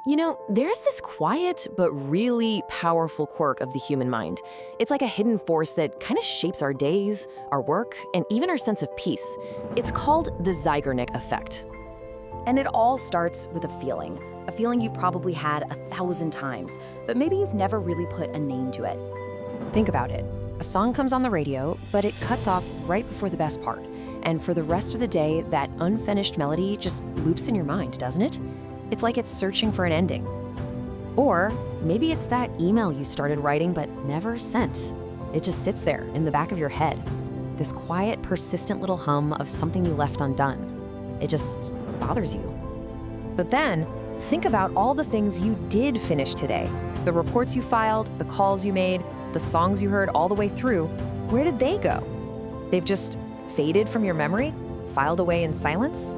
There's this quiet but really powerful quirk of the human mind. It's like a hidden force that kind of shapes our days, our work, and even our sense of peace. It's called the Zeigarnik Effect. And it all starts with a feeling you've probably had 1,000 times, but maybe you've never really put a name to it. Think about it. A song comes on the radio, but it cuts off right before the best part. And for the rest of the day, that unfinished melody just loops in your mind, doesn't it? It's like it's searching for an ending. Or maybe it's that email you started writing but never sent. It just sits there in the back of your head. This quiet, persistent little hum of something you left undone. It just bothers you. But then, think about all the things you did finish today. The reports you filed, the calls you made, the songs you heard all the way through. Where did they go? They've just faded from your memory? Filed away in silence?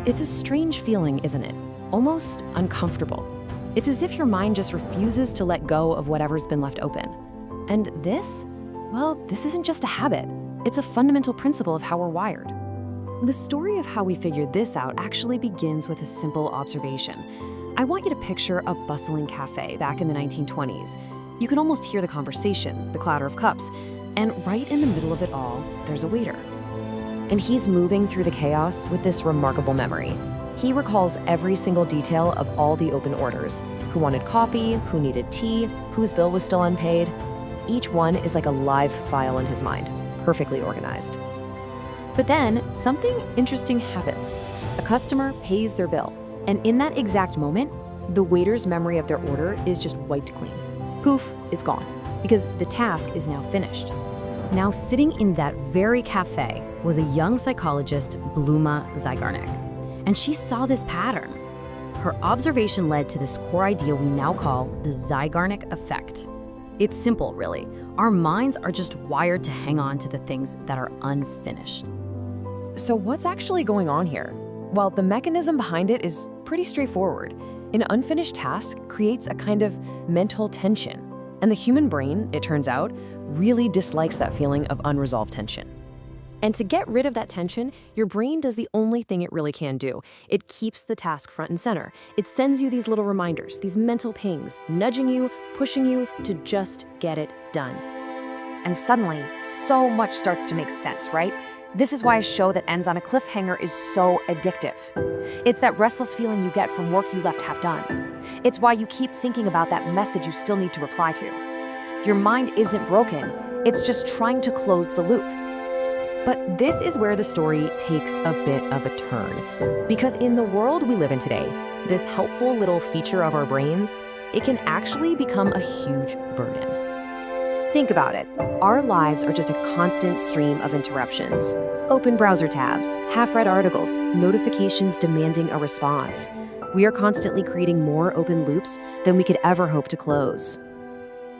It's a strange feeling, isn't it? Almost uncomfortable. It's as if your mind just refuses to let go of whatever's been left open. And this isn't just a habit. It's a fundamental principle of how we're wired. The story of how we figured this out actually begins with a simple observation. I want you to picture a bustling cafe back in the 1920s. You can almost hear the conversation, the clatter of cups, and right in the middle of it all, there's a waiter. And he's moving through the chaos with this remarkable memory. He recalls every single detail of all the open orders: who wanted coffee, who needed tea, whose bill was still unpaid. Each one is like a live file in his mind, perfectly organized. But then, something interesting happens. A customer pays their bill, and in that exact moment, the waiter's memory of their order is just wiped clean. Poof, it's gone, because the task is now finished. Now, sitting in that very cafe was a young psychologist, Bluma Zeigarnik. And she saw this pattern. Her observation led to this core idea we now call the Zeigarnik Effect. It's simple, really. Our minds are just wired to hang on to the things that are unfinished. So what's actually going on here? Well, the mechanism behind it is pretty straightforward. An unfinished task creates a kind of mental tension. And the human brain, it turns out, really dislikes that feeling of unresolved tension. And to get rid of that tension, your brain does the only thing it really can do. It keeps the task front and center. It sends you these little reminders, these mental pings, nudging you, pushing you to just get it done. And suddenly, so much starts to make sense, right? This is why a show that ends on a cliffhanger is so addictive. It's that restless feeling you get from work you left half done. It's why you keep thinking about that message you still need to reply to. Your mind isn't broken. It's just trying to close the loop. But this is where the story takes a bit of a turn. Because in the world we live in today, this helpful little feature of our brains, it can actually become a huge burden. Think about it. Our lives are just a constant stream of interruptions. Open browser tabs, half-read articles, notifications demanding a response. We are constantly creating more open loops than we could ever hope to close.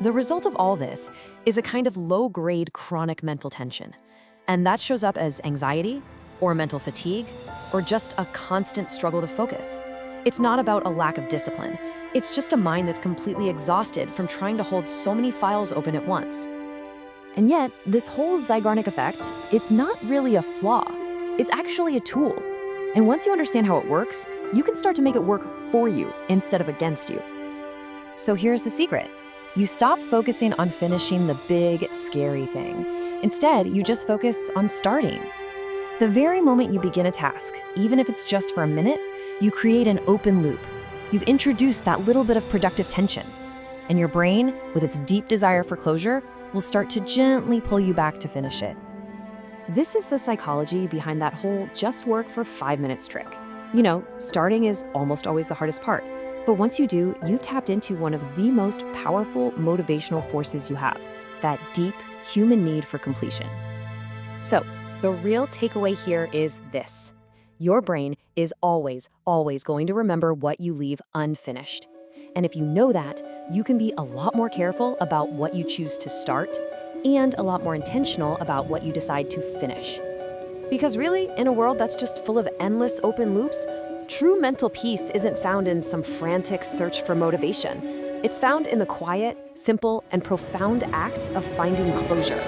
The result of all this is a kind of low-grade chronic mental tension. And that shows up as anxiety, or mental fatigue, or just a constant struggle to focus. It's not about a lack of discipline. It's just a mind that's completely exhausted from trying to hold so many files open at once. And yet, this whole Zeigarnik effect, it's not really a flaw. It's actually a tool. And once you understand how it works, you can start to make it work for you instead of against you. So here's the secret. You stop focusing on finishing the big, scary thing. Instead, you just focus on starting. The very moment you begin a task, even if it's just for a minute, you create an open loop. You've introduced that little bit of productive tension. And your brain, with its deep desire for closure, will start to gently pull you back to finish it. This is the psychology behind that whole just work for 5 minutes trick. Starting is almost always the hardest part. But once you do, you've tapped into one of the most powerful motivational forces you have, that deep human need for completion. So, the real takeaway here is this. Your brain is always going to remember what you leave unfinished. And if you know that, you can be a lot more careful about what you choose to start and a lot more intentional about what you decide to finish. Because really, in a world that's just full of endless open loops, true mental peace isn't found in some frantic search for motivation. It's found in the quiet, simple, and profound act of finding closure.